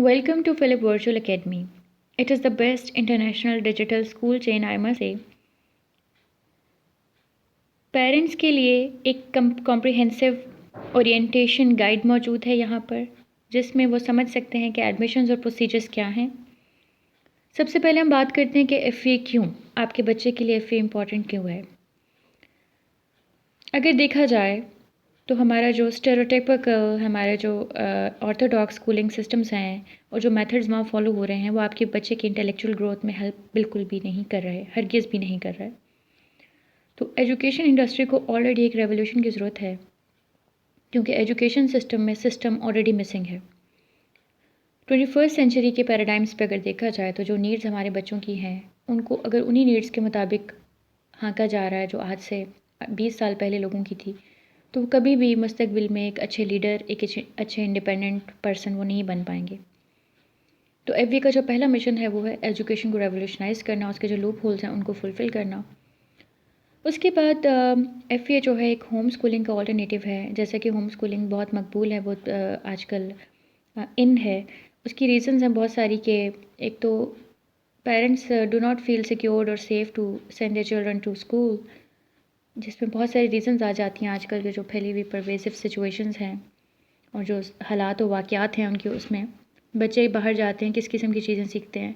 Welcome to Philip Virtual Academy. It is the best international digital school chain, I must say. Parents के लिए एक comprehensive orientation guide मौजूद है यहाँ पर, जिसमें वो समझ सकते हैं कि एडमिशन्स और प्रोसीजर्स क्या हैं। सबसे पहले हम बात करते हैं कि एफए क्यों, आपके बच्चे के लिए एफए इम्पॉर्टेंट क्यों है। अगर देखा जाए तो हमारा जो स्टेरियोटाइपिकल हमारे जो ऑर्थोडॉक्स स्कूलिंग सिस्टम्स हैं और जो मेथड्स वहाँ फॉलो हो रहे हैं वो आपके बच्चे की इंटेलेक्चुअल ग्रोथ में हेल्प बिल्कुल भी नहीं कर रहे, हरगिज़ भी नहीं कर रहा है। तो एजुकेशन इंडस्ट्री को ऑलरेडी एक रेवोल्यूशन की ज़रूरत है, क्योंकि एजुकेशन सिस्टम में सिस्टम ऑलरेडी मिसिंग है। 21st सेंचुरी के पैराडाइम्स पे अगर देखा जाए तो जो नीड्स हमारे बच्चों की हैं उनको अगर उन्हीं नीड्स के मुताबिक हाँका जा रहा है जो आज से 20 साल पहले लोगों की थी, तो कभी भी मुस्तकबिल में एक अच्छे लीडर, एक अच्छे इंडिपेंडेंट पर्सन वो नहीं बन पाएंगे। तो एफबी का जो पहला मिशन है वो है एजुकेशन को रेवोल्यूशनाइज करना, उसके जो लूप होल्स हैं उनको फुलफ़िल करना। उसके बाद एफए जो है एक होम स्कूलिंग का ऑल्टरनेटिव है। जैसा कि होम स्कूलिंग बहुत मकबूल है, बहुत आजकल इन है। उसकी रीज़न्स हैं बहुत सारी कि एक तो parents do not feel secured और safe to send their children to school, जिसमें बहुत सारी रीज़न्स आ जाती हैं आजकल के जो फैली हुई परवेसिव सिचुएशंस हैं और जो हालात और वाक़यात हैं उनके, उसमें बच्चे बाहर जाते हैं किस किस्म की चीज़ें सीखते हैं,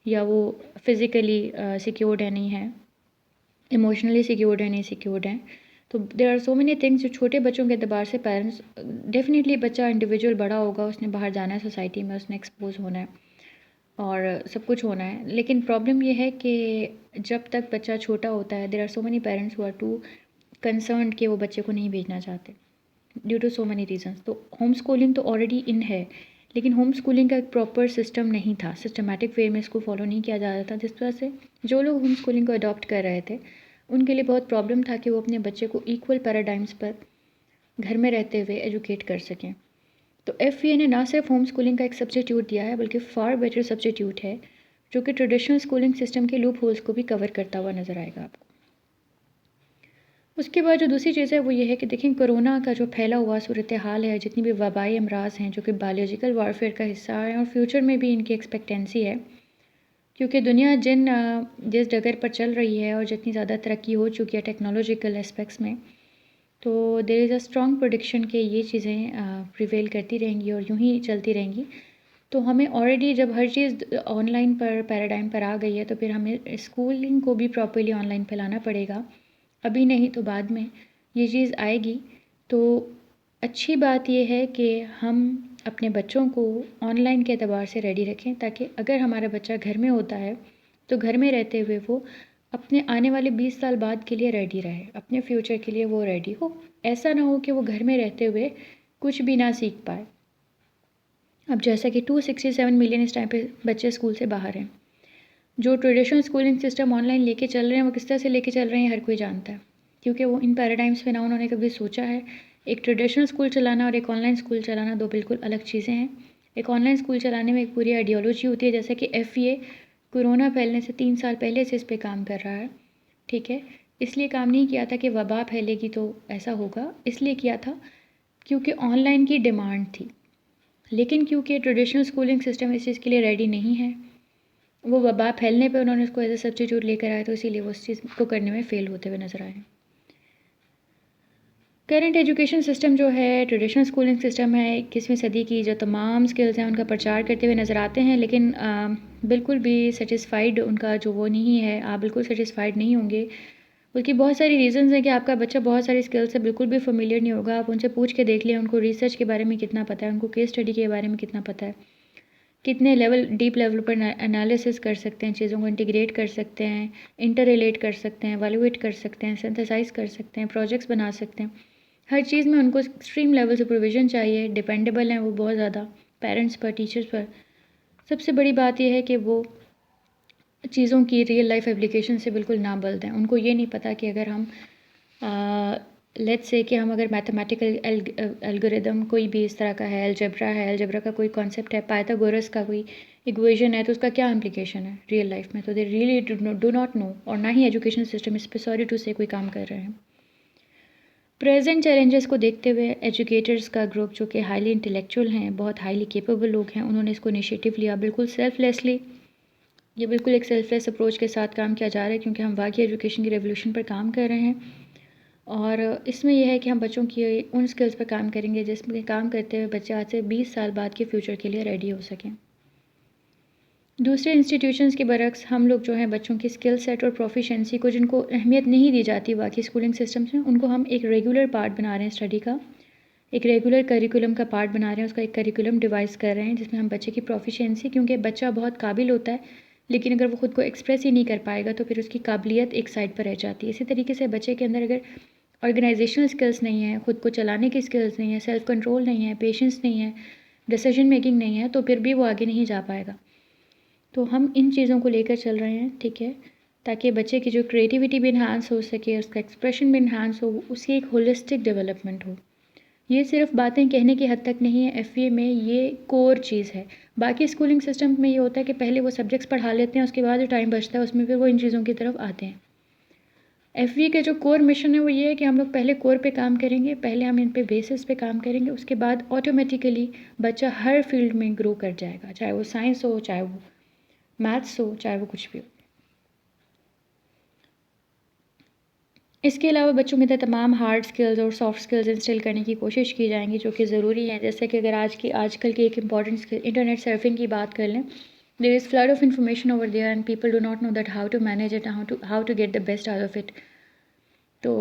या वो फ़िज़िकली सिक्योर्ड है नहीं है, इमोशनली सिक्योर्ड है नहीं सिक्योर्ड हैं। तो there are so many things जो छोटे बच्चों के अतबार से पेरेंट्स, डेफिनेटली बच्चा इंडिविजुअल बड़ा होगा, उसने बाहर जाना है सोसाइटी में, उसने एक्सपोज होना है और सब कुछ होना है। लेकिन प्रॉब्लम ये है कि जब तक बच्चा छोटा होता है there are so many parents who are too concerned कि वो बच्चे को नहीं भेजना चाहते due to so many reasons. तो होम स्कूलिंग तो ऑलरेडी इन है, लेकिन होम स्कूलिंग का एक प्रॉपर सिस्टम नहीं था, सिस्टमेटिक वे में इसको फॉलो नहीं किया जा रहा था, जिस वजह से जो लोग होम स्कूलिंग को अडॉप्ट कर रहे थे उनके लिए बहुत प्रॉब्लम था कि वो अपने बच्चे को इक्वल पैराडाइम्स पर घर में रहते हुए एजुकेट कर सकें। तो एफए ने ना सिर्फ होम स्कूलिंग का एक सब्स्टिट्यूट दिया है, बल्कि फ़ार बेटर सब्स्टिट्यूट है, जो कि ट्रेडिशनल स्कूलिंग सिस्टम के लूप होल्स को भी कवर करता हुआ नज़र आएगा आपको। उसके बाद जो दूसरी चीज़ है वो ये है कि देखें, कोरोना का जो फैला हुआ सूरत हाल है, जितनी भी वबाई अमराज हैं जो कि बायोलॉजिकल वारफेयर का हिस्सा है और फ्यूचर में भी इनकी एक्सपेक्टेंसी है, क्योंकि दुनिया जिस डगर पर चल रही है और जितनी ज़्यादा तरक्की हो चुकी है टेक्नोलॉजिकल एस्पेक्ट्स में, तो there is a strong prediction कि ये चीज़ें प्रिवेल करती रहेंगी और यूं ही चलती रहेंगी। तो हमें ऑलरेडी जब हर चीज़ ऑनलाइन पर पैराडाइम पर आ गई है, तो फिर हमें स्कूलिंग को भी प्रॉपर्ली ऑनलाइन पे लाना पड़ेगा। अभी नहीं तो बाद में ये चीज़ आएगी। तो अच्छी बात यह है कि हम अपने बच्चों को ऑनलाइन के अतबार से रेडी रखें, ताकि अगर हमारा बच्चा घर में होता है तो घर में रहते हुए वो अपने आने वाले 20 साल बाद के लिए रेडी रहे, अपने फ्यूचर के लिए वो रेडी हो। ऐसा ना हो कि वो घर में रहते हुए कुछ भी ना सीख पाए। अब जैसा कि 267 मिलियन इस टाइम पे बच्चे स्कूल से बाहर हैं। जो ट्रेडिशनल स्कूलिंग सिस्टम ऑनलाइन लेके चल रहे हैं वो किस तरह से लेके चल रहे हैं हर कोई जानता है, क्योंकि वो इन पैराडाइम्स में ना उन्होंने कभी सोचा है। एक ट्रेडिशनल स्कूल चलाना और एक ऑनलाइन स्कूल चलाना दो बिल्कुल अलग चीज़ें हैं। एक ऑनलाइन स्कूल चलाने में एक पूरी आइडियोलॉजी होती है, जैसे कि एफए कोरोना फैलने से 3 साल पहले से इस पर काम कर रहा है। ठीक है, इसलिए काम नहीं किया था कि वबा फैलेगी तो ऐसा होगा, इसलिए किया था क्योंकि ऑनलाइन की डिमांड थी। लेकिन क्योंकि ट्रेडिशनल स्कूलिंग सिस्टम इस चीज़ के लिए रेडी नहीं है, वो वबा फैलने पे उन्होंने उसको एज ए सब्स्टिट्यूट लेकर आए, तो इसीलिए वो उस चीज़ को करने में फ़ेल होते हुए नज़र आए। करंट एजुकेशन सिस्टम जो है ट्रेडिशनल स्कूलिंग सिस्टम है, 21वीं सदी की जो तमाम स्किल्स हैं उनका प्रचार करते हुए नज़र आते हैं, लेकिन बिल्कुल भी सेटिस्फाइड उनका जो वो नहीं है, आप बिल्कुल सेटिस्फाइड नहीं होंगे। बल्कि बहुत सारी रीज़न्स हैं कि आपका बच्चा बहुत सारी स्किल्स से बिल्कुल भी फेमिलियर नहीं होगा। आप उनसे पूछ के देख लें उनको रिसर्च के बारे में कितना पता है, उनको केस स्टडी के बारे में कितना पता है, कितने लेवल डीप लेवल पर एनालिसिस कर सकते हैं, चीज़ों को इंटीग्रेट कर सकते हैं, इंटर रिलेट कर सकते हैं, एवेलुएट कर सकते हैं, सिंथेसाइज कर सकते हैं, प्रोजेक्ट्स बना सकते हैं। हर चीज़ में उनको एक्सट्रीम लेवल सुपरविजन चाहिए, डिपेंडेबल हैं वो बहुत ज़्यादा पेरेंट्स पर, टीचर्स पर। सबसे बड़ी बात यह है कि वो चीज़ों की रियल लाइफ एप्लीकेशन से बिल्कुल ना बल्द हैं। उनको ये नहीं पता कि अगर हम लेट्स से कि हम अगर मैथमेटिकल एल्गोरिदम कोई भी इस तरह का है, अलजेब्रा का कोई कॉन्सेप्ट है, पाइथागोरस का कोई इक्वेशन है, तो उसका क्या इम्प्लीकेशन है रियल लाइफ में, तो they really do not no. और ना ही एजुकेशन सिस्टम इस पर सॉरी टू से कोई काम कर रहे हैं। प्रेजेंट चैलेंजेस को देखते हुए एजुकेटर्स का ग्रुप जो कि हाईली इंटेलेक्चुअल हैं, बहुत हाईली केपेबल लोग हैं, उन्होंने इसको इनिशिएटिव लिया बिल्कुल सेल्फलेसली। ये बिल्कुल एक सेल्फलेस अप्रोच के साथ काम किया जा रहा है क्योंकि हम वाकई एजुकेशन की रेवोल्यूशन पर काम कर रहे हैं। और इसमें यह है कि हम बच्चों की उन स्किल्स पर काम करेंगे जिसमें काम करते हुए बच्चे आज से 20 साल बाद के फ्यूचर के लिए रेडी हो सकें। दूसरे इंस्टीट्यूशंस के बरक्स हम लोग जो हैं बच्चों की स्किल सेट और प्रोफिशेंसी को जिनको अहमियत नहीं दी जाती बाकी स्कूलिंग सिस्टम्स में, उनको हम एक रेगुलर पार्ट बना रहे हैं स्टडी का, एक रेगुलर करिकुलम का पार्ट बना रहे हैं, उसका एक करिकुलम डिवाइस कर रहे हैं जिसमें हम बच्चे की प्रोफिशेंसी, क्योंकि बच्चा बहुत काबिल होता है लेकिन अगर वो ख़ुद को एक्सप्रेस ही नहीं कर पाएगा तो फिर उसकी काबिलियत एक साइड पर रह जाती है। इसी तरीके से बच्चे के अंदर अगर ऑर्गेनाइजेशनल स्किल्स नहीं है, ख़ुद को चलाने की स्किल्स नहीं है, सेल्फ कंट्रोल नहीं है, पेशेंस नहीं है, डिसीजन मेकिंग नहीं है, तो फिर भी वो आगे नहीं जा पाएगा। तो हम इन चीज़ों को लेकर चल रहे हैं, ठीक है, ताकि बच्चे की जो क्रिएटिविटी भी इन्हांस हो सके, उसका एक्सप्रेशन भी इन्हांस हो, उसकी एक होलिस्टिक डेवलपमेंट हो। ये सिर्फ बातें कहने की हद तक नहीं है, एफवीए में ये कोर चीज़ है। बाकी स्कूलिंग सिस्टम में ये होता है कि पहले वो सब्जेक्ट्स पढ़ा लेते हैं, उसके बाद जो टाइम बचता है उसमें फिर वो इन चीज़ों की तरफ आते हैं। एफवीए का जो कोर मिशन है वो ये है कि हम लोग पहले कोर पे काम करेंगे, पहले हम इन पे बेसिस पे काम करेंगे, उसके बाद ऑटोमेटिकली बच्चा हर फील्ड में ग्रो कर जाएगा, चाहे वो साइंस हो, चाहे वो मैथ्स हो, चाहे वो कुछ भी हो। इसके अलावा बच्चों के अंदर तमाम हार्ड स्किल्स और सॉफ्ट स्किल्स इंस्टिल करने की कोशिश की जाएंगी जो कि ज़रूरी है। जैसे कि अगर आजकल की एक इंपॉर्टेंट स्किल इंटरनेट सर्फिंग की बात कर लें, there is flood of information over there and people do not know that how to manage it, how to get the best out of it. तो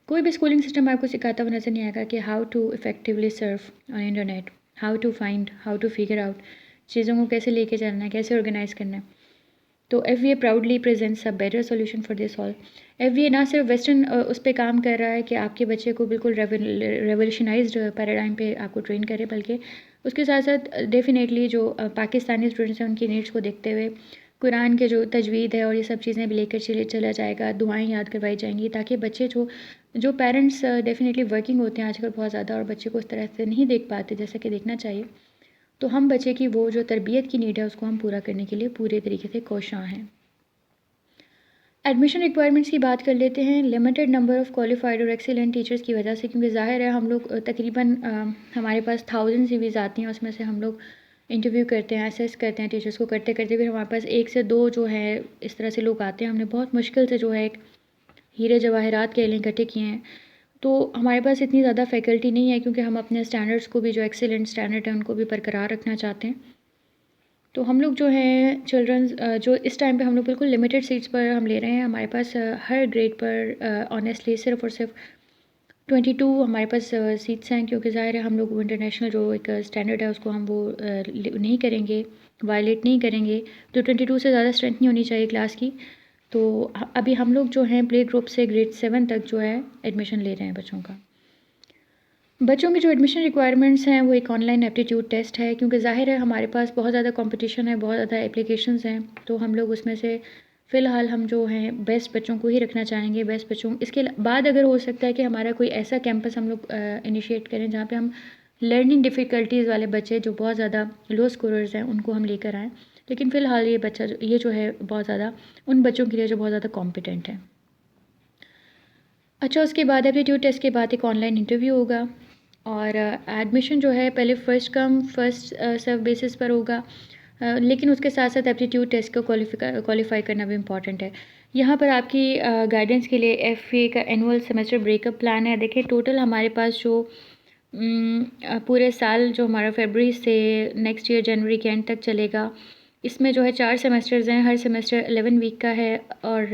कोई भी स्कूलिंग सिस्टम आपको सिखाता हुआ नज़र नहीं आएगा कि how to effectively surf on internet, how to find, how to figure out, चीज़ों को कैसे लेके चलना है, कैसे ऑर्गेनाइज़ करना है। तो FVA proudly presents a better solution for this all. FVA ना सिर्फ वेस्टर्न उस पर काम कर रहा है कि आपके बच्चे को बिल्कुल रेवोल्यूशनाइज्ड पैराडाइम पे आपको ट्रेन करे, बल्कि उसके साथ साथ डेफिनेटली जो पाकिस्तानी स्टूडेंट्स हैं उनकी नीड्स को देखते हुए कुरान के जो तजवीद है और ये सब चीज़ें भी लेकर चला जाएगा, दुआएं याद करवाई जाएंगी ताकि बच्चे जो पेरेंट्स डेफिनेटली वर्किंग होते हैं आजकल बहुत ज़्यादा और बच्चे को उस तरह से नहीं देख पाते जैसा कि देखना चाहिए, तो हम बच्चे की वो जो तरबियत की नीड है उसको हम पूरा करने के लिए पूरे तरीके से कोशां हैं। एडमिशन रिक्वायरमेंट्स की बात कर लेते हैं। लिमिटेड नंबर ऑफ़ क्वालिफाइड और एक्सीलेंट टीचर्स की वजह से, क्योंकि ज़ाहिर है हम लोग तकरीबन हमारे पास 1000 सीवीज़ आती हैं, उसमें से हम लोग इंटरव्यू करते हैं, असेस करते हैं टीचर्स को, करते करते फिर हमारे पास 1 से 2 जो है इस तरह से लोग आते हैं। हमने बहुत मुश्किल से जो है एक हीरे जवाहरात कह लें इकट्ठे किए हैं। तो हमारे पास इतनी ज़्यादा फैकल्टी नहीं है क्योंकि हम अपने स्टैंडर्ड्स को भी, जो एक्सीलेंट स्टैंडर्ड है उनको भी बरकरार रखना चाहते हैं। तो हम लोग जो हैं चिल्ड्रंस जो इस टाइम पे हम लोग बिल्कुल लिमिटेड सीट्स पर हम ले रहे हैं। हमारे पास हर ग्रेड पर ऑनेस्टली सिर्फ और सिर्फ 22 हमारे पास सीट्स हैं, क्योंकि ज़ाहिर है हम लोग वो इंटरनेशनल जो एक स्टैंडर्ड है उसको हम वो नहीं करेंगे, वायलेट नहीं करेंगे। तो 22 से ज़्यादा स्ट्रेंथ नहीं होनी चाहिए क्लास की। तो अभी हम लोग जो हैं प्ले ग्रुप से ग्रेड 7 तक जो है एडमिशन ले रहे हैं बच्चों का। बच्चों की जो एडमिशन रिक्वायरमेंट्स हैं वो एक ऑनलाइन एप्टीट्यूड टेस्ट है, क्योंकि ज़ाहिर है हमारे पास बहुत ज़्यादा कंपटीशन है, बहुत ज़्यादा एप्लीकेशंस हैं, तो हम लोग उसमें से फ़िलहाल हम जो हैं बेस्ट बच्चों को ही रखना चाहेंगे। बेस्ट बच्चों इसके बाद अगर हो सकता है कि हमारा कोई ऐसा कैंपस हम लोग इनिशिएट करें जहाँ पे हम लर्निंग डिफ़िकल्टीज़ वाले बच्चे जो बहुत ज़्यादा लो स्कोरर्स हैं उनको हम लेकर आएँ, लेकिन फ़िलहाल ये जो है बहुत ज़्यादा उन बच्चों के लिए जो बहुत ज़्यादा कॉम्पिटेंट हैं। अच्छा, उसके बाद एप्टीट्यूड टेस्ट के बाद एक ऑनलाइन इंटरव्यू होगा और एडमिशन जो है पहले फ़र्स्ट कम फ़र्स्ट सर्व बेसिस पर होगा, लेकिन उसके साथ साथ एप्टीट्यूड टेस्ट को क्वालिफ़ाई करना भी इम्पॉर्टेंट है। यहाँ पर आपकी गाइडेंस के लिए एफए का एनुअल सेमेस्टर ब्रेकअप प्लान है। देखिए टोटल हमारे पास जो पूरे साल जो हमारा फरवरी से नेक्स्ट ईयर जनवरी के एंड तक चलेगा, इसमें जो है 4 सेमेस्टर्स हैं, हर सेमेस्टर 11 वीक का है और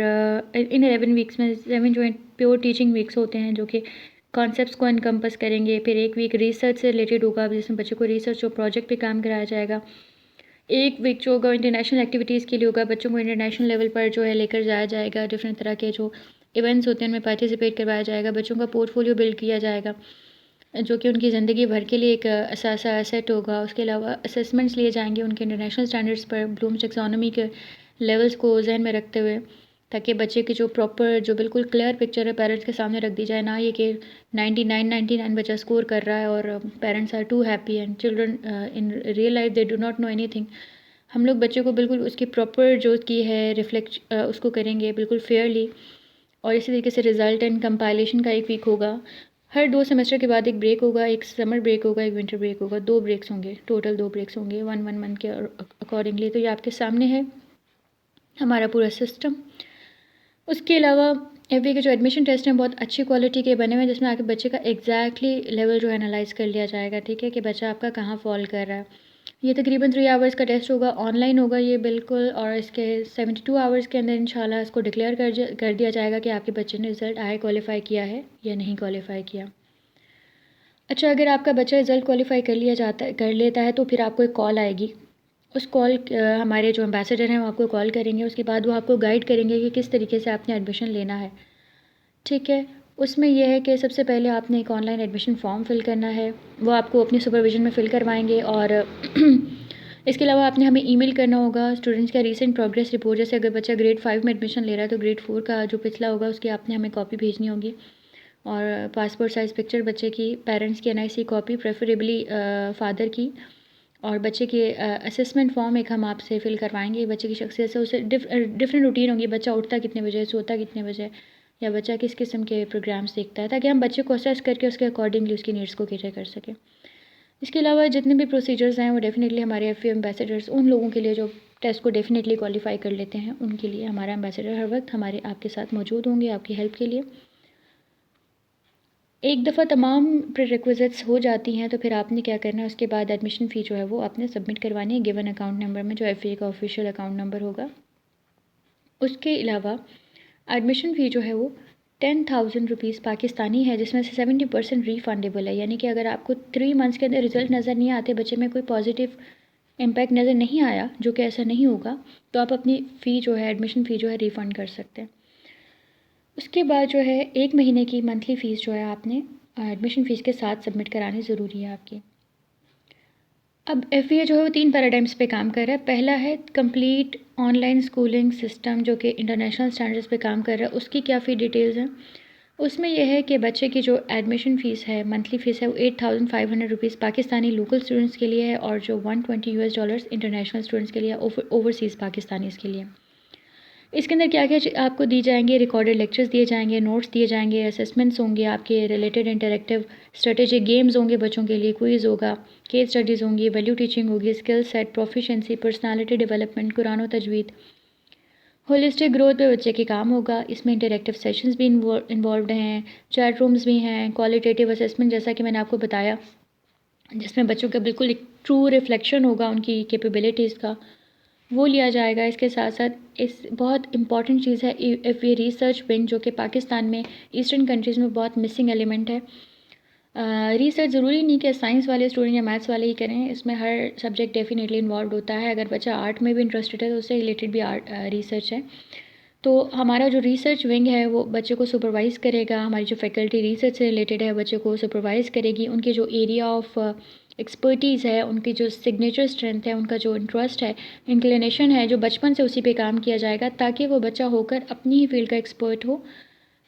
इन 11 वीक्स में 7 जो है प्योर टीचिंग वीक्स होते हैं जो कि कॉन्सेप्ट्स को इनकम्पस करेंगे। फिर एक वीक रिसर्च से रिलेटेड होगा जिसमें बच्चों को रिसर्च और प्रोजेक्ट पे काम कराया जाएगा। एक वीक जो होगा इंटरनेशनल एक्टिविटीज़ के लिए होगा, बच्चों को इंटरनेशनल लेवल पर जो है लेकर जाया जाएगा, डिफरेंट तरह के जो इवेंट्स होते हैं उनमें पार्टिसिपेट करवाया जाएगा, बच्चों का पोर्टफोलियो बिल्ड किया जाएगा जो कि उनकी ज़िंदगी भर के लिए एक असासा एसेट होगा। उसके अलावा असेसमेंट्स लिए जाएंगे उनके इंटरनेशनल स्टैंडर्ड्स पर ब्लूम्स टैक्सोनॉमी के लेवल्स को जहन में रखते हुए, ताकि बच्चे की जो प्रॉपर जो बिल्कुल क्लियर पिक्चर है पेरेंट्स के सामने रख दी जाए, ना ये कि 99 बच्चा स्कोर कर रहा है और parents are too happy and children in real life they do not know anything. हम लोग बच्चे को बिल्कुल उसकी प्रॉपर जो की है रिफ्लेक्ट उसको करेंगे बिल्कुल फेयरली। और इसी तरीके से रिज़ल्ट एंड कंपाइलेशन का एक वीक होगा। हर 2 सेमेस्टर के बाद एक ब्रेक होगा, एक समर ब्रेक होगा, एक विंटर ब्रेक होगा, 2 ब्रेक्स होंगे, टोटल 2 ब्रेक्स होंगे 1 मंथ के अकॉर्डिंगली। तो ये आपके सामने है हमारा पूरा सिस्टम। उसके अलावा एफबीए के जो एडमिशन टेस्ट हैं बहुत अच्छी क्वालिटी के बने हुए हैं, जिसमें आके बच्चे का एग्जैक्टली लेवल जो है एनालाइज कर लिया जाएगा, ठीक है, कि बच्चा आपका कहाँ फॉल कर रहा है। ये तकरीबन 3 आवर्स का टेस्ट होगा, ऑनलाइन होगा ये बिल्कुल, और इसके 72 आवर्स के अंदर इंशाल्लाह इसको डिक्लेयर कर दिया जाएगा कि आपके बच्चे ने रिज़ल्ट आए क्वालिफाई किया है या नहीं क्वालिफाई किया। अच्छा, अगर आपका बच्चा रिज़ल्ट क्वालिफाई कर लेता है तो फिर आपको एक कॉल आएगी। उस कॉल हमारे जो एम्बेसडर हैं वो आपको कॉल करेंगे, उसके बाद वो आपको गाइड करेंगे कि किस तरीके से आपने एडमिशन लेना है, ठीक है। उसमें यह है कि सबसे पहले आपने एक ऑनलाइन एडमिशन फॉर्म फ़िल करना है, वो आपको अपनी सुपरविज़न में फ़िल करवाएंगे। और इसके अलावा आपने हमें ईमेल करना होगा स्टूडेंट्स का रीसेंट प्रोग्रेस रिपोर्ट। जैसे अगर बच्चा ग्रेड 5 में एडमिशन ले रहा है तो ग्रेड 4 का जो पिछला होगा उसकी आपने हमें कॉपी भेजनी होगी, और पासपोर्ट साइज़ पिक्चर बच्चे की, पेरेंट्स की एनआईसी कॉपी प्रेफरेबली फ़ादर की, और बच्चे के असेसमेंट फॉर्म एक हम आपसे फ़िल करवाएंगे। बच्चे की शख्सियत से उसे डिफरेंट रूटीन होगी, बच्चा उठता कितने बजे, सोता कितने बजे, या बच्चा किस किस्म के प्रोग्राम्स देखता है, ताकि हम बच्चे को असेस करके उसके अकॉर्डिंगली उसकी नीड्स को कैटर कर सकें। इसके अलावा जितने भी प्रोसीजर्स हैं वो डेफिनेटली हमारे एफए एम्बेसडर्स उन लोगों के लिए जो टेस्ट को डेफिनेटली क्वालिफाई कर लेते हैं, उनके लिए हमारा एम्बेसडर हर वक्त हमारे आपके साथ मौजूद होंगे आपकी हेल्प के लिए। एक दफ़ा तमाम प्रीरेक्विजिट्स हो जाती हैं तो फिर आपने क्या करना है, उसके बाद एडमिशन फ़ी जो है वो आपने सबमिट करवानी है गिवन अकाउंट नंबर में, जो एफए का ऑफिशियल अकाउंट नंबर होगा। उसके अलावा एडमिशन फ़ी जो है वो 10,000 रुपीज़ पाकिस्तानी है, जिसमें से 70% रीफंडेबल है। यानी कि अगर आपको 3 मंथ्स के अंदर रिज़ल्ट नज़र नहीं आते, बच्चे में कोई पॉजिटिव इम्पैक्ट नज़र नहीं आया, जो कि ऐसा नहीं होगा, तो आप अपनी फ़ी जो है एडमिशन फ़ी जो है रिफ़ंड कर सकते हैं। उसके बाद जो है 1 महीने की मंथली फ़ीस जो है आपने एडमिशन फ़ीस के साथ सबमिट करानी ज़रूरी है आपकी। अब एफबीए जो है वो 3 पैराडाइम्स पे काम कर रहा है। पहला है कंप्लीट ऑनलाइन स्कूलिंग सिस्टम जो कि इंटरनेशनल स्टैंडर्ड्स पे काम कर रहा है, उसकी क्या फ़ी डिटेल्स हैं। उसमें यह है कि बच्चे की जो एडमिशन फ़ीस है, मंथली फ़ीस है, वो 8,500 रुपीज़ पाकिस्तानी लोकल स्टूडेंट्स के लिए है, और जो $120 इंटरनेशनल स्टूडेंट्स के लिए, ओवरसीज़ पाकिस्तानीज़ के लिए। इसके अंदर क्या क्या आपको दी जाएंगे, रिकॉर्डेड लेक्चर्स दिए जाएंगे, नोट्स दिए जाएंगे, असेसमेंट्स होंगे आपके रिलेटेड, इंटरेक्टिव स्ट्रेटेजिक गेम्स होंगे बच्चों के लिए, क्विज़ होगा, केस स्टडीज़ होंगी, वैल्यू टीचिंग होगी, skill set, proficiency, personality development, Quran और तजवीद, होलिस्टिक ग्रोथ पे बच्चे के काम होगा। इसमें इंटरेक्टिव सेशंस भी इन्वॉल्व हैं, चैट रूम्स भी हैं, क्वालिटेटिव असेसमेंट जैसा कि मैंने आपको बताया, जिसमें बच्चों का बिल्कुल एक ट्रू रिफ्लेक्शन होगा उनकी कैपेबिलिटीज़ का, वो लिया जाएगा। इसके साथ साथ इस बहुत इंपॉर्टेंट चीज़ है एफ ये रिसर्च विंग, जो कि पाकिस्तान में ईस्टर्न कंट्रीज़ में बहुत मिसिंग एलिमेंट है। रिसर्च ज़रूरी नहीं कि साइंस वाले स्टूडेंट या मैथ्स वाले ही करें, इसमें हर सब्जेक्ट डेफिनेटली इन्वॉल्व होता है। अगर बच्चा आर्ट में भी इंटरेस्टेड है तो उससे रिलेटेड भी आर्ट रिसर्च है। तो हमारा जो रिसर्च विंग है वो बच्चे को सुपरवाइज़ करेगा, हमारी जो फैकल्टी रिसर्च से रिलेटेड है बच्चे को सुपरवाइज़ करेगी, उनके जो एरिया ऑफ एक्सपर्टीज़ है, उनकी जो सिग्नेचर स्ट्रेंथ है, उनका जो इंटरेस्ट है, इंक्लिनेशन है, जो बचपन से उसी पे काम किया जाएगा, ताकि वो बच्चा होकर अपनी ही फील्ड का एक्सपर्ट हो।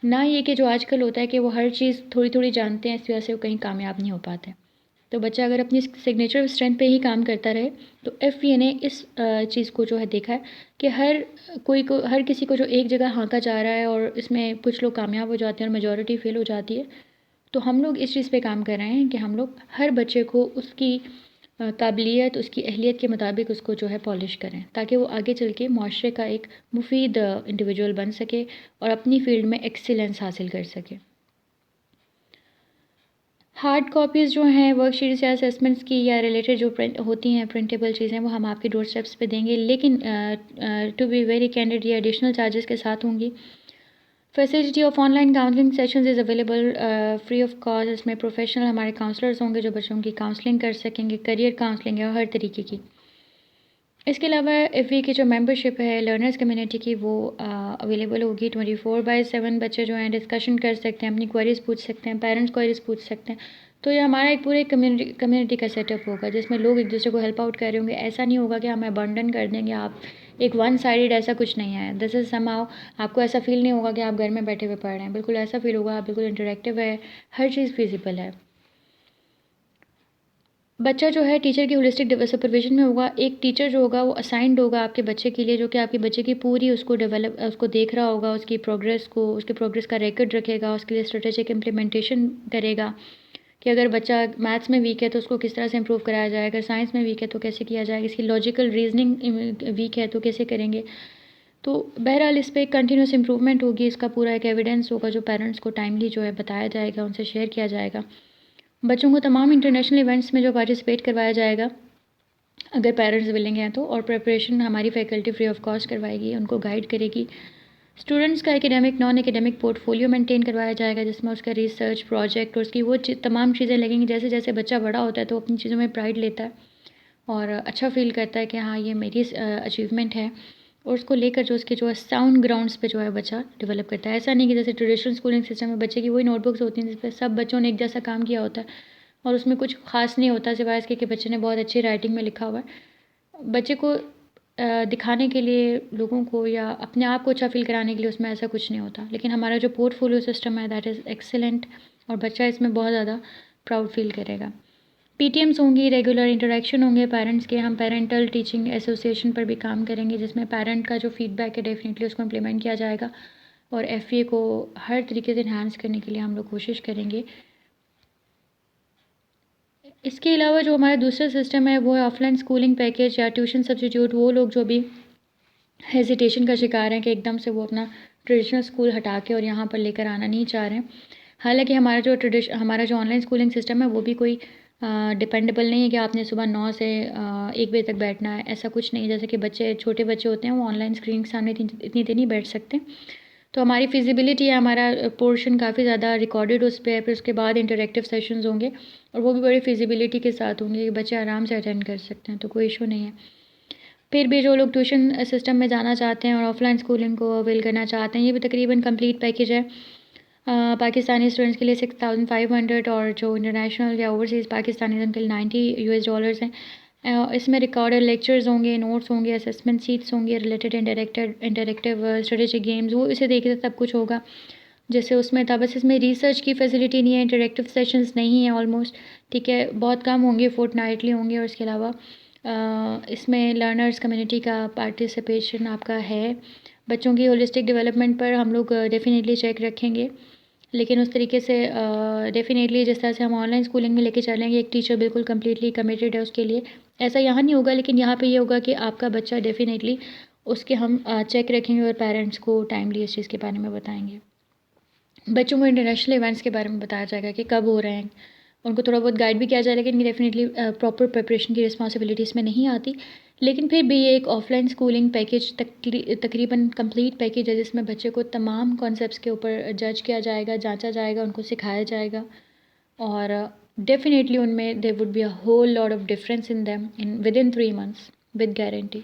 ना ये कि जो आजकल होता है कि वो हर चीज़ थोड़ी थोड़ी जानते हैं, इस वजह से वो कहीं कामयाब नहीं हो पाते। तो बच्चा अगर अपनी सिग्नेचर स्ट्रेंथ पे ही काम करता रहे, तो एफवीए ने इस चीज़ को जो है देखा है कि हर किसी को जो एक जगह हाँका जा रहा है और इसमें कुछ लोग कामयाब हो जाते हैं और मेजॉरिटी फेल हो जाती है, तो हम लोग इस चीज़ पे काम कर रहे हैं कि हम लोग हर बच्चे को उसकी काबिलियत, उसकी अहलियत के मुताबिक उसको जो है पॉलिश करें, ताकि वो आगे चल के माशरे का एक मुफीद इंडिविजुअल बन सके और अपनी फ़ील्ड में एक्सीलेंस हासिल कर सके। हार्ड कॉपीज़ जो हैं वर्कशीट्स या असेसमेंट्स की या रिलेटेड जो प्रिंट होती हैं, प्रिंटेबल चीज़ें, वो हम आपके डोर स्टेप्स पे देंगे, लेकिन टू बी वेरी कैंडिड ये एडिशनल चार्जेस के साथ होंगी। Facility of online counselling sessions is available free of cost. इसमें प्रोफेशनल हमारे काउंसलर्स होंगे जो बच्चों की काउंसलिंग कर सकेंगे, करियर काउंसलिंग है हर तरीके की। इसके अलावा एफवी की जो मेंबरशिप है लर्नर्स कम्युनिटी की, वो अवेलेबल होगी 24/7। बच्चे जो हैं डिस्कशन कर सकते हैं, अपनी क्वेरीज पूछ सकते हैं, पेरेंट्स क्वेरीज पूछ सकते हैं। तो ये हमारा एक पूरे कम्युनिटी का सेटअप होगा, जिसमें लोग एक दूसरे को हेल्प आउट कर रहे होंगे। ऐसा नहीं होगा कि हम अबंडन कर देंगे, आप एक वन साइडेड, ऐसा कुछ नहीं है। दिस इज़ समहाउ आपको ऐसा फील नहीं होगा कि आप घर में बैठे हुए पढ़ रहे हैं, बिल्कुल ऐसा फील होगा आप बिल्कुल इंटरेक्टिव है, हर चीज़ फिजिबल है। बच्चा जो है टीचर की होलिस्टिक सुपरविजन में होगा। एक टीचर जो होगा वो असाइंड होगा आपके बच्चे के लिए, जो कि आपके बच्चे की पूरी उसको देख रहा होगा, उसकी प्रोग्रेस का रिकॉर्ड रखेगा, उसके लिए स्ट्रेटेजिक इम्प्लीमेंटेशन करेगा कि अगर बच्चा मैथ्स में वीक है तो उसको किस तरह से इम्प्रूव कराया जाए, अगर साइंस में वीक है तो कैसे किया जाएगा, इसकी लॉजिकल रीजनिंग वीक है तो कैसे करेंगे। तो बहरहाल इस पे कंटिन्यूस इम्प्रूवमेंट होगी, इसका पूरा एक एविडेंस होगा जो पेरेंट्स को टाइमली जो है बताया जाएगा, उनसे शेयर किया जाएगा। बच्चों को तमाम इंटरनेशनल इवेंट्स में जो पार्टिसिपेट करवाया जाएगा अगर पेरेंट्स विलिंग हैं तो, और प्रिपरेशन हमारी फैकल्टी फ्री ऑफ कॉस्ट करवाएगी, उनको गाइड करेगी। स्टूडेंट्स का academic non academic portfolio maintain करवाया जाएगा, जिसमें उसका रिसर्च प्रोजेक्ट और उसकी वो तमाम चीज़ें लगेंगी। जैसे जैसे बच्चा बड़ा होता है तो अपनी चीज़ों में प्राइड लेता है और अच्छा फील करता है कि हाँ ये मेरी अचीवमेंट है, और उसको लेकर जो उसके जो है साउंड ग्राउंड्स पे जो है बच्चा डेवलप करता है। ऐसा नहीं कि जैसे ट्रेडिशनल स्कूलिंग सिस्टम में बच्चे की वही नोटबुक्स होती हैं जिस पर सब बच्चों ने एक जैसा काम किया होता है और उसमें कुछ खास नहीं होता सिवाय इसके कि बच्चे ने बहुत अच्छी राइटिंग में लिखा हुआ है। बच्चे को दिखाने के लिए लोगों को या अपने आप को अच्छा फील कराने के लिए उसमें ऐसा कुछ नहीं होता। लेकिन हमारा जो पोर्टफोलियो सिस्टम है दैट इज़ एक्सेलेंट, और बच्चा इसमें बहुत ज़्यादा प्राउड फील करेगा। पीटीएम्स होंगी, रेगुलर इंटरेक्शन होंगे पेरेंट्स के। हम पेरेंटल टीचिंग एसोसिएशन पर भी काम करेंगे जिसमें पेरेंट का जो फीडबैक है डेफिनेटली उसको इम्प्लीमेंट किया जाएगा, और एफए को हर तरीके से इन्हांस करने के लिए हम लोग कोशिश करेंगे। इसके अलावा जो हमारा दूसरा सिस्टम है वो है ऑफलाइन स्कूलिंग पैकेज या ट्यूशन सब्स्टिट्यूट। वो लोग जो भी हेजिटेशन का शिकार हैं कि एकदम से वो अपना ट्रेडिशनल स्कूल हटा के और यहाँ पर लेकर आना नहीं चाह रहे हैं। हालांकि हमारा जो ऑनलाइन स्कूलिंग सिस्टम है वो भी कोई डिपेंडेबल नहीं है कि आपने सुबह 9 से 1 बजे तक बैठना है, ऐसा कुछ नहीं। जैसे कि छोटे बच्चे होते हैं वो ऑनलाइन स्क्रीन के सामने इतनी देर नहीं बैठ सकते। तो हमारी फिजिबिलिटी है, हमारा पोर्शन काफ़ी ज़्यादा रिकॉर्डेड उस पर है। फिर उसके बाद इंटरेक्टिव सेशंस होंगे और वो भी बड़ी फिजिबिलिटी के साथ होंगे कि बच्चे आराम से अटेंड कर सकते हैं, तो कोई इशू नहीं है। फिर भी जो लोग ट्यूशन सिस्टम में जाना चाहते हैं और ऑफलाइन स्कूलिंग को अवेल करना चाहते हैं, ये भी तकरीबन कंप्लीट पैकेज है। पाकिस्तानी स्टूडेंट्स के लिए 6500 और जो इंटरनेशनल या ओवरसीज़ पाकिस्तानी उनके लिए $90 हैं। इसमें रिकॉर्डेड लेक्चर्स होंगे, नोट्स होंगे, असेसमेंट शीट्स होंगे, रिलेटेड इंटरेक्टिव स्ट्रेटेजिक गेम्स, वो इसे देखिए सब कुछ होगा। जैसे उसमें था, बस इसमें रिसर्च की फैसिलिटी नहीं है, इंटरेक्टिव सेशंस नहीं है ऑलमोस्ट, ठीक है, बहुत कम होंगे, फोर्टनाइटली होंगे। और इसके अलावा इसमें लर्नर्स कम्युनिटी का पार्टिसिपेशन आपका है। बच्चों की होलिस्टिक डेवलपमेंट पर हम लोग डेफिनेटली चेक रखेंगे, लेकिन उस तरीके से डेफिनेटली जिस तरह से हम ऑनलाइन स्कूलिंग में लेके चलेंगे, एक टीचर बिल्कुल कम्प्लीटली कमिटेड है उसके लिए, ऐसा यहाँ नहीं होगा। लेकिन यहाँ पे ये होगा कि आपका बच्चा डेफिनेटली उसके हम चेक रखेंगे और पेरेंट्स को टाइमली इस चीज़ के बारे में बताएंगे। बच्चों को इंटरनेशनल इवेंट्स के बारे में बताया जाएगा कि कब हो रहे हैं, उनको थोड़ा बहुत गाइड भी किया जाए, लेकिन डेफिनेटली प्रॉपर प्रिपरेशन की रिस्पॉन्सिबिलिटी इसमें नहीं आती। लेकिन फिर भी ये एक ऑफलाइन स्कूलिंग पैकेज तकरीबन कंप्लीट पैकेज है जिसमें बच्चे को तमाम कॉन्सेप्ट्स के ऊपर जज किया जाएगा, जांचा जाएगा, उनको सिखाया जाएगा, और डेफिनेटली उनमें there would be a whole lot of difference in them in within 3 months with guarantee.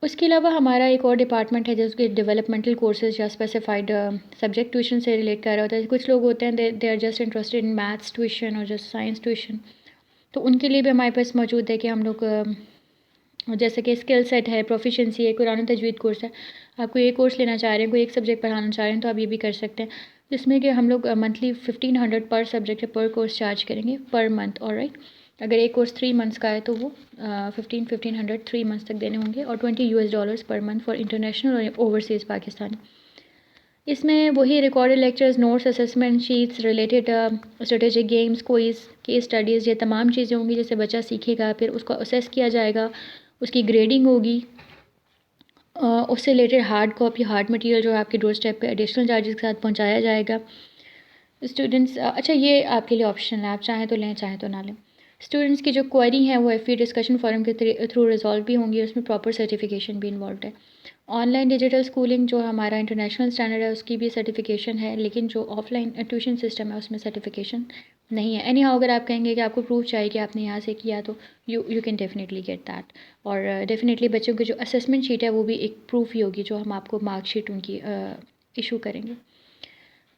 उसके अलावा हमारा एक और डिपार्टमेंट है जिसके डेवलपमेंटल कोर्सेज या स्पेसिफाइड सब्जेक्ट ट्यूशन से रिलेट कर रहा होता है। कुछ लोग होते हैं they are just interested in maths tuition और जस्ट साइंस ट्यूशन, तो उनके लिए भी हमारे पास मौजूद है कि हम लोग जैसे कि स्किल सेट है, प्रोफिशेंसी है, कुरान तजवीद कोर्स है। आपको ये कोर्स लेना चाह रहे हैं, कोई एक सब्जेक्ट पढ़ाना चाह रहे हैं तो आप ये भी कर सकते हैं, जिसमें कि हम लोग मंथली 1500 पर सब्जेक्ट या पर कोर्स चार्ज करेंगे पर मंथ। और राइट, अगर एक कोर्स 3 months का है तो वो 1500 3 months तक देने होंगे, और $20 पर मंथ फॉर इंटरनेशनल और ओवरसीज़ पाकिस्तानी। इसमें वही recorded lectures, notes, assessment sheets, related strategic games, quiz, case studies, ये तमाम चीज़ें होंगी जिससे बच्चा सीखेगा। फिर उसको असेस किया जाएगा, उसकी ग्रेडिंग होगी, उससे related hard copy, hard material जो है आपके डोर स्टेप पे एडिशनल चार्जेस के साथ पहुंचाया जाएगा। स्टूडेंट्स अच्छा ये आपके लिए ऑप्शनल है, आप चाहें तो लें चाहें तो ना लें। स्टूडेंट्स की जो क्वेरी है वो एफए डिस्कशन फोरम के थ्रू रिजॉल्व भी होंगी, उसमें प्रॉपर सर्टिफिकेशन भी इन्वॉल्व है। ऑनलाइन डिजिटल स्कूलिंग जो हमारा इंटरनेशनल स्टैंडर्ड है उसकी भी सर्टिफिकेशन है, लेकिन जो ऑफलाइन ट्यूशन सिस्टम है उसमें सर्टिफिकेशन नहीं है। एनी हाउ अगर आप कहेंगे कि आपको प्रूफ चाहिए कि आपने यहाँ से किया तो you can definitely get that. और डेफिनेटली बच्चों की जो असेसमेंट शीट है वो भी एक प्रूफ ही होगी जो हम आपको मार्कशीट उनकी इशू करेंगे।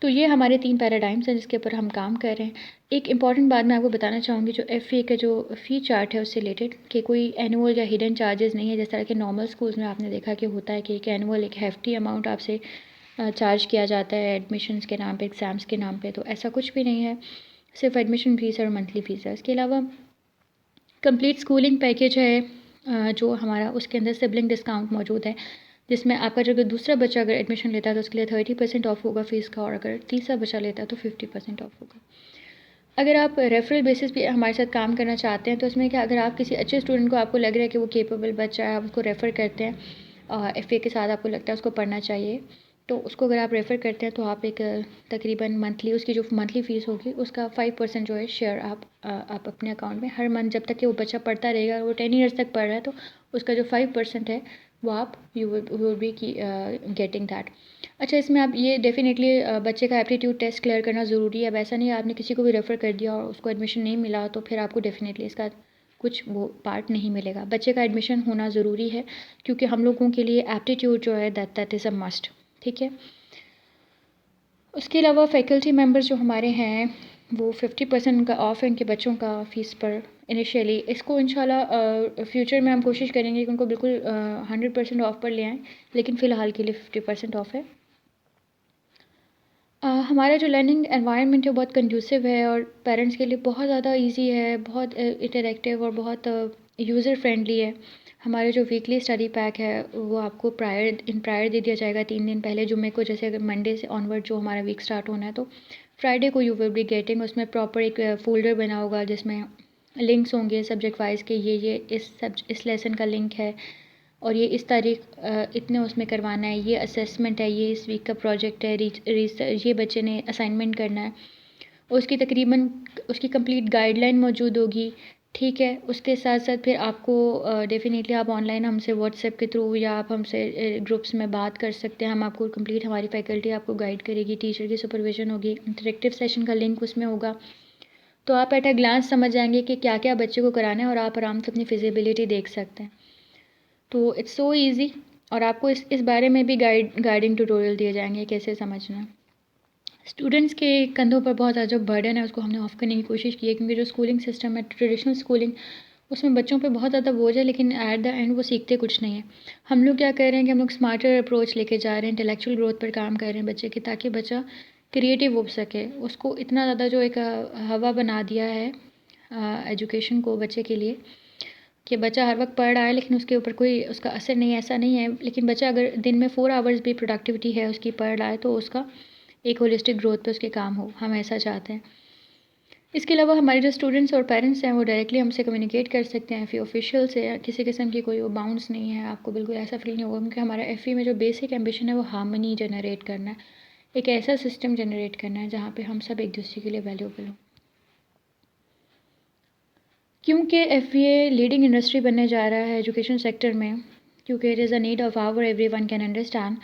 तो ये हमारे 3 पैराडाइम्स हैं जिसके ऊपर हम काम कर रहे हैं। एक इम्पॉर्टेंट बात मैं आपको बताना चाहूँगी, जो एफए का जो फ़ी चार्ट है उससे रिलेटेड, कि कोई एनुअल या हिडन चार्जेस नहीं है जिस तरह के नॉर्मल स्कूल्स में आपने देखा कि होता है कि एक एनुअल एक हेफ्टी अमाउंट आपसे चार्ज किया जाता है एडमिशन्स के नाम पे, एग्ज़ाम्स के नाम पे। तो ऐसा कुछ भी नहीं है। सिर्फ एडमिशन फ़ीस और मंथली फ़ीस है। इसके अलावा कंप्लीट स्कूलिंग पैकेज है जो हमारा, उसके अंदर सिबलिंग डिस्काउंट मौजूद है, जिसमें आपका जो दूसरा बच्चा अगर एडमिशन लेता है तो उसके लिए 30% ऑफ होगा फ़ीस का, और अगर तीसरा बच्चा लेता है तो 50% ऑफ होगा। अगर आप रेफरल बेसिस पे हमारे साथ काम करना चाहते हैं तो इसमें क्या, अगर आप किसी अच्छे स्टूडेंट को आपको लग रहा है कि वो केपेबल बच्चा है, आप उसको रेफ़र करते हैं, एफ़ए के साथ आपको लगता है उसको पढ़ना चाहिए, तो उसको अगर आप रेफ़र करते हैं तो आप एक तकरीबन मंथली, उसकी जो मंथली फ़ीस होगी उसका 5% जो है शेयर आप अपने अकाउंट में हर मंथ, जब तक कि वो बच्चा पढ़ता रहेगा, वो 10 ईयर्स तक पढ़ रहा है, तो उसका जो 5% है वो आप you will be getting that. अच्छा, इसमें आप ये डेफ़िनेटली बच्चे का एप्टीट्यूड टेस्ट क्लियर करना ज़रूरी है। अब ऐसा नहीं है आपने किसी को भी रेफ़र कर दिया और उसको एडमिशन नहीं मिला तो फिर आपको डेफ़िनेटली इसका कुछ वो पार्ट नहीं मिलेगा। बच्चे का एडमिशन होना ज़रूरी है, क्योंकि हम लोगों के लिए एप्टीट्यूड जो है दैट इज़ अ मस्ट। ठीक है। उसके अलावा फैकल्टी मेंबर्स जो हमारे हैं वो 50% उनका ऑफ़ है उनके बच्चों का फ़ीस पर इनिशियली। इसको इंशाल्लाह फ्यूचर में हम कोशिश करेंगे कि उनको बिल्कुल 100% ऑफ़ पर ले आएँ, लेकिन फ़िलहाल के लिए 50% ऑफ़ है। हमारा जो लर्निंग एनवायरनमेंट है बहुत कंड्यूसिव है और पेरेंट्स के लिए बहुत ज़्यादा इजी है, बहुत इंटरैक्टिव और बहुत यूज़र फ्रेंडली है। हमारे जो वीकली स्टडी पैक है वो आपको प्रायर दे दिया जाएगा 3 दिन पहले जुम्मे को। जैसे अगर मंडे से ऑनवर्ड जो हमारा वीक स्टार्ट होना है तो फ्राइडे को यू विल बी गेटिंग, उसमें प्रॉपर एक फ़ोल्डर बना होगा जिसमें लिंक्स होंगे सब्जेक्ट वाइज़ के, ये इस लेसन का लिंक है और ये इस तारीख इतने उसमें करवाना है, ये असेसमेंट है, ये इस वीक का प्रोजेक्ट है, रिसर्च ये बच्चे ने असाइनमेंट करना है। उसकी तकरीबन उसकी कंप्लीट गाइडलाइन मौजूद होगी। ठीक है, उसके साथ साथ फिर आपको डेफ़िनेटली आप ऑनलाइन हमसे व्हाट्सएप के थ्रू या आप हमसे ग्रुप्स में बात कर सकते हैं। हम आपको कंप्लीट, हमारी फैकल्टी आपको गाइड करेगी, टीचर की सुपरविज़न होगी, इंटरेक्टिव सेशन का लिंक उसमें होगा। तो आप एट अ ग्लांस समझ जाएंगे कि क्या क्या बच्चे को कराना है और आप आराम से अपनी फिजिबिलिटी देख सकते हैं। तो इट्स सो ईज़ी, और आपको इस बारे में भी गाइडिंग ट्यूटोरियल दिए जाएंगे कैसे समझना है। स्टूडेंट्स के कंधों पर बहुत ज़्यादा जो बर्डन है उसको हमने ऑफ करने की कोशिश की है, क्योंकि जो स्कूलिंग सिस्टम है ट्रेडिशनल स्कूलिंग, उसमें बच्चों पे बहुत ज़्यादा बोझ है, लेकिन एट द एंड वो सीखते कुछ नहीं है। हम लोग क्या कर रहे हैं कि हम लोग स्मार्टर अप्रोच लेके जा रहे हैं, इंटेलेक्चुअल ग्रोथ पर काम कर रहे हैं बच्चे की, ताकि बच्चा क्रिएटिव हो सके। उसको इतना ज़्यादा जो एक हवा बना दिया है एजुकेशन को बच्चे के लिए, कि बच्चा हर वक्त पढ़ रहा है लेकिन उसके ऊपर कोई उसका असर नहीं है, ऐसा नहीं है। लेकिन बच्चा अगर दिन में 4 आवर्स भी प्रोडक्टिविटी है उसकी, पढ़ रहा है, तो उसका एक होलिस्टिक ग्रोथ पे उसके काम हो, हम ऐसा चाहते हैं। इसके अलावा हमारे जो स्टूडेंट्स और पेरेंट्स हैं वो डायरेक्टली हमसे कम्युनिकेट कर सकते हैं। एफ़ई ऑफिशियल से किसी किस्म की कोई वो बाउंड्स नहीं है, आपको बिल्कुल ऐसा फील नहीं होगा, क्योंकि हमारा एफ़ई में जो बेसिक एम्बिशन है वो हार्मनी जनरेट करना है, एक ऐसा सिस्टम जनरेट करना है जहाँ पे हम सब एक दूसरे के लिए वैल्यूएबल हों। क्योंकि एफ़ए लीडिंग इंडस्ट्री बनने जा रहा है एजुकेशन सेक्टर में, क्योंकि it is a need of hour, everyone can understand.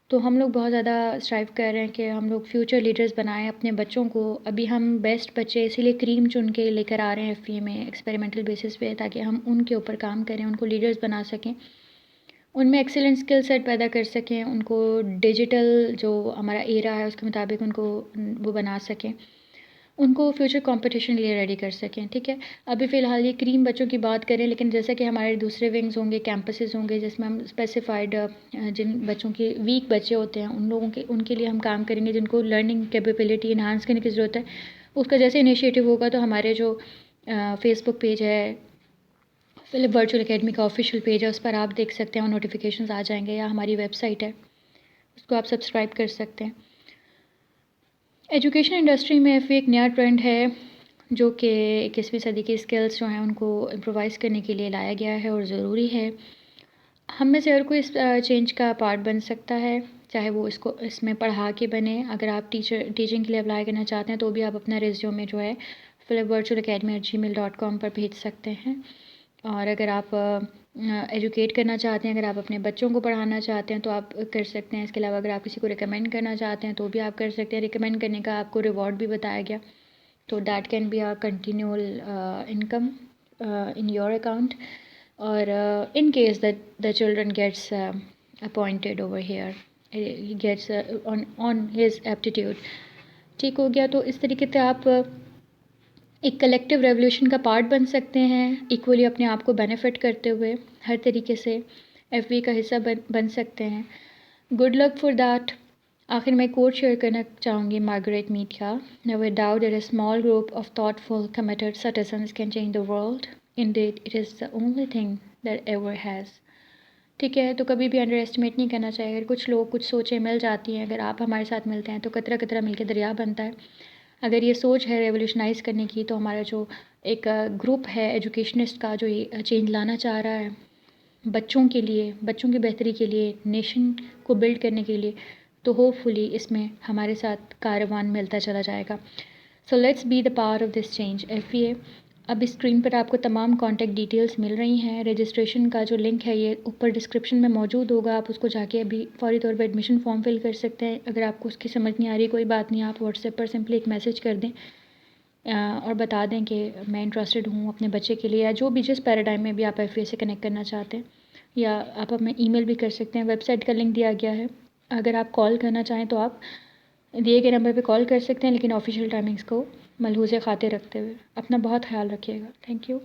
तो हम लोग बहुत ज़्यादा स्ट्राइव कर रहे हैं कि हम लोग फ्यूचर लीडर्स बनाएं अपने बच्चों को। अभी हम बेस्ट बच्चे इसीलिए क्रीम चुन के लेकर आ रहे हैं एफ़ए में एक्सपेरिमेंटल बेसिस पे, ताकि हम उनके ऊपर काम करें, उनको लीडर्स बना सकें, उनमें एक्सीलेंट स्किल सेट पैदा कर सकें, उनको डिजिटल जो हमारा एरा है उसके मुताबिक उनको वो बना सकें, उनको फ्यूचर कंपटीशन के लिए रेडी कर सकें। ठीक है, अभी फ़िलहाल ये क्रीम बच्चों की बात करें, लेकिन जैसा कि हमारे दूसरे विंग्स होंगे, कैंपसेस होंगे, जिसमें हम स्पेसिफाइड जिन बच्चों के वीक बच्चे होते हैं उनके लिए हम काम करेंगे, जिनको लर्निंग कैपेबिलिटी इन्हांस करने की ज़रूरत है। उसका जैसे इनिशिएटिव होगा तो हमारे जो फेसबुक पेज है, फिलिप वर्चुअल एकेडमी का ऑफिशियल पेज है, उस पर आप देख सकते हैं और नोटिफिकेशंस आ जाएंगे, या हमारी वेबसाइट है उसको आप सब्सक्राइब कर सकते हैं। एजुकेशन इंडस्ट्री में एफ़ए एक नया ट्रेंड है जो कि 21वीं सदी की स्किल्स जो हैं उनको इम्प्रोवाइज़ करने के लिए लाया गया है और ज़रूरी है। हम में से हर कोई इस चेंज का पार्ट बन सकता है, चाहे वो इसमें पढ़ा के बने। अगर आप टीचिंग के लिए अप्लाई करना चाहते हैं तो भी आप अपना रिज्यूमे जो है philipvirtualacademy@gmail.com पर भेज सकते हैं। और अगर आप एजुकेट करना चाहते हैं, अगर आप अपने बच्चों को पढ़ाना चाहते हैं तो आप कर सकते हैं। इसके अलावा अगर आप किसी को रिकमेंड करना चाहते हैं तो भी आप कर सकते हैं। रिकमेंड करने का आपको रिवॉर्ड भी बताया गया, तो that can be a continual income in your account, और in case that the children gets appointed over here, gets on his aptitude, ठीक हो गया। तो इस तरीके से आप एक कलेक्टिव रेवोल्यूशन का पार्ट बन सकते हैं, इक्वली अपने आप को बेनिफिट करते हुए हर तरीके से एफ़बी का हिस्सा बन सकते हैं। Good luck for that. आखिर में कोट शेयर करना चाहूँगी मार्गरेट मीड का, never doubt that a small group of thoughtful committed citizens can change the world. Indeed it is the only thing that ever has. ठीक है, तो कभी भी अंडर एस्टिमेट नहीं करना चाहिए। अगर कुछ लोग कुछ सोचें मिल जाती हैं, अगर आप हमारे साथ मिलते हैं तो कतरा कतरा मिलके दरिया बनता है। अगर ये सोच है रेवोल्यूशनाइज करने की, तो हमारा जो एक ग्रुप है एजुकेशनिस्ट का जो ये चेंज लाना चाह रहा है बच्चों के लिए, बच्चों की बेहतरी के लिए, नेशन को बिल्ड करने के लिए, तो होपफुली इसमें हमारे साथ कारवान मिलता चला जाएगा। So let's be the power of this change FEA। अब इस स्क्रीन पर आपको तमाम कॉन्टैक्ट डिटेल्स मिल रही हैं। रजिस्ट्रेशन का जो लिंक है ये ऊपर डिस्क्रिप्शन में मौजूद होगा, आप उसको जाके अभी फ़ौरी तौर पर एडमिशन फॉर्म फिल कर सकते हैं। अगर आपको उसकी समझ नहीं आ रही, कोई बात नहीं, आप व्हाट्सएप पर सिंपली एक मैसेज कर दें और बता दें कि मैं इंटरेस्टेड हूँ अपने बच्चे के लिए, या जो भी जिस पैराडाइम में भी आप FEA से कनेक्ट करना चाहते हैं, या आप हमें ईमेल भी कर सकते हैं। वेबसाइट का लिंक दिया गया है। अगर आप कॉल करना चाहें तो आप दिए गए नंबर पे कॉल कर सकते हैं, लेकिन ऑफिशियल टाइमिंग्स को मलहूज़ खातिर रखते हुए। अपना बहुत ख्याल रखिएगा। Thank you.